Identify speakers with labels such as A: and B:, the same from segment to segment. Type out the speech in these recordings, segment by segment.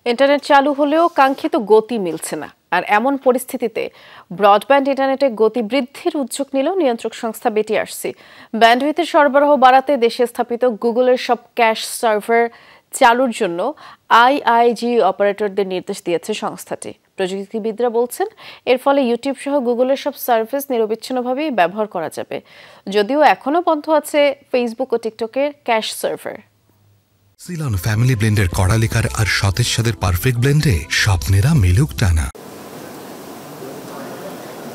A: Internet চালু হলেও কাঙ্ক্ষিত গতি মিলছে না। আর এমন পরিস্থিতিতে ব্রডব্যান্ড ইন্টারনেটে গতি বৃদ্ধির উদ্যোগ নিল নিয়ন্ত্রক সংস্থা বিটিআরসি। ব্যান্ডউইথের সরবরাহ বাড়াতে দেশে স্থাপিত গুগলের সব ক্যাশ সার্ভার চালুর জন্য আইআইজি অপারেটরদের নির্দেশ দিয়েছে সংস্থাটি। প্রযুক্তিবিদরা বলছেন, এর ফলে ইউটিউব সহ গুগলের সব সার্ভিস নিরবিচ্ছিন্নভাবেই ব্যবহার করা যাবে। যদিও এখনও বন্ধ আছে ফেসবুক ও টিকটকের ক্যাশ সার্ভার।
B: সিলন ফ্যামিলি ব্লেন্ডের কড়া লিকার আর সতেজ স্বাদের পারফেক্ট ব্লেন্ডে স্বপ্নেরা মিলুক টানা।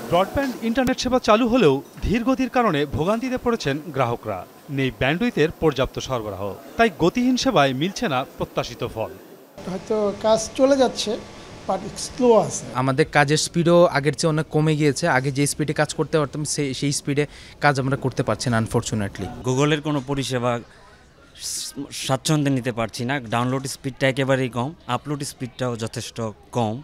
C: ব্রডব্যান্ড ইন্টারনেট সেবা চালু হলেও ধীর গতির কারণে ভোগান্তিতে পড়েছেন গ্রাহকরা। নেই ব্যান্ডউইথের পর্যাপ্ত সরবরাহ, তাই গতিহীন সেবায় মিলছে না প্রত্যাশিত ফল।
D: হয়তো কাজ চলে যাচ্ছে, বাট স্লো আছে।
E: আমাদের কাজের স্পিডও আগের চেয়ে অনেক কমে গিয়েছে। আগে যে স্পিডে কাজ করতে পারতাম সেই স্পিডে কাজ আমরা করতে পারছি না আনফরচুনেটলি।
F: গুগলের কোনো পরিষেবা স্বাচ্ছন্দ্যে নিতে পারছি না। ডাউনলোড স্পিডটা একেবারেই কম, আপলোড স্পিডটাও যথেষ্ট কম।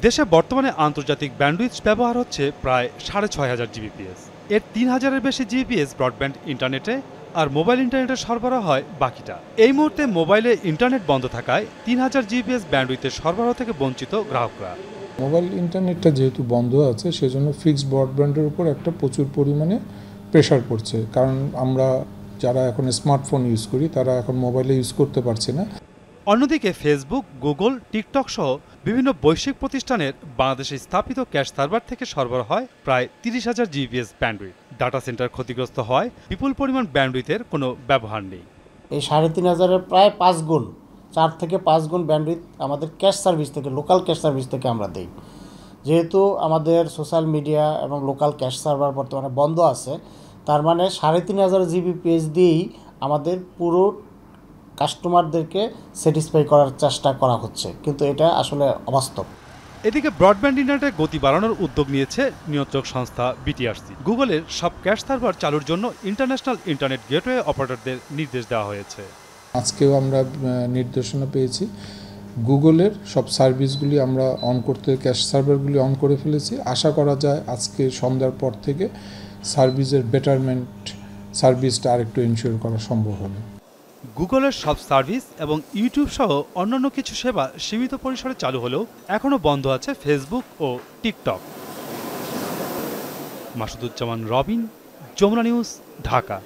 C: দেশে বর্তমানে আন্তর্জাতিক ব্যান্ডউইথ ব্যবহার হচ্ছে প্রায় 6500 জিবিপিএস। এর 3000-এর বেশি জিবিপিএস ব্রডব্যান্ড ইন্টারনেটে, আর মোবাইল ইন্টারনেটের সরবরাহ হয় বাকিটা। এই মুহূর্তে মোবাইলে ইন্টারনেট বন্ধ থাকায় 3000 জিবিপিএস ব্যান্ডউইথের সরবরাহ থেকে বঞ্চিত গ্রাহকরা।
G: মোবাইল ইন্টারনেটটা যেহেতু বন্ধ আছে, সেজন্য ফিক্সড ব্রডব্যান্ডের উপর একটা প্রচুর পরিমাণে প্রেশার পড়ছে, কারণ আমরা যারা এখন স্মার্টফোন ইউজ করি তারা এখন মোবাইলে ইউজ করতে পারছে না।
C: অন্যদিকে ফেসবুক, গুগল, টিকটক সহ বিভিন্ন বৈশ্বিক প্রতিষ্ঠানের বাংলাদেশে স্থাপিত ক্যাশ সার্ভার থেকে সরবরাহ হয় প্রায় 30,000 জিবিএস ব্যান্ডউইথ। ডাটা সেন্টার ক্ষতিগ্রস্ত হয়, বিপুল পরিমাণ ব্যান্ডউইথের কোনো ব্যবহার নেই।
H: এই 3,500-এর প্রায় 5 গুণ, 4 থেকে 5 গুণ ব্যান্ডউইথ আমাদের ক্যাশ সার্ভিস থেকে, লোকাল ক্যাশ সার্ভিস থেকে আমরা দিই। যেহেতু আমাদের সোশ্যাল মিডিয়া এবং লোকাল ক্যাশ সার্ভার বর্তমানে বন্ধ আছে, তার মানে 3,500 জিবিপিএস দিয়েই আমাদের পুরো কাস্টমারদেরকে স্যাটিসফাই করার চেষ্টা করা হচ্ছে, কিন্তু এটা আসলে অবাস্তব।
C: এদিকে ব্রডব্যান্ড ইন্টারনেটের গতি বাড়ানোর উদ্যোগ নিয়েছে নিয়ন্ত্রক সংস্থা বিটিআরসি। গুগলের সব ক্যাশ সার্ভার চালুর জন্য ইন্টারন্যাশনাল ইন্টারনেট গেটওয়ে অপারেটরদের নির্দেশ দেওয়া হয়েছে।
G: আজকেও আমরা নির্দেশনা পেয়েছি, গুগলের সব সার্ভিসগুলি আমরা অন করতে, ক্যাশ সার্ভারগুলি অন করে ফেলেছি। আশা করা যায় আজকে সন্ধ্যার পর থেকে সার্ভিসের বেটারমেন্ট, সার্ভিসটা আরেকটু এনশিওর করা সম্ভব হবে।
C: গুগলের সব সার্ভিস এবং ইউটিউব সহ অন্যান্য কিছু সেবা সীমিত পরিসরে চালু হলেও এখনও বন্ধ আছে ফেসবুক ও টিকটক। মাসুদুজ্জামান রবিন, যমুনা নিউজ, ঢাকা।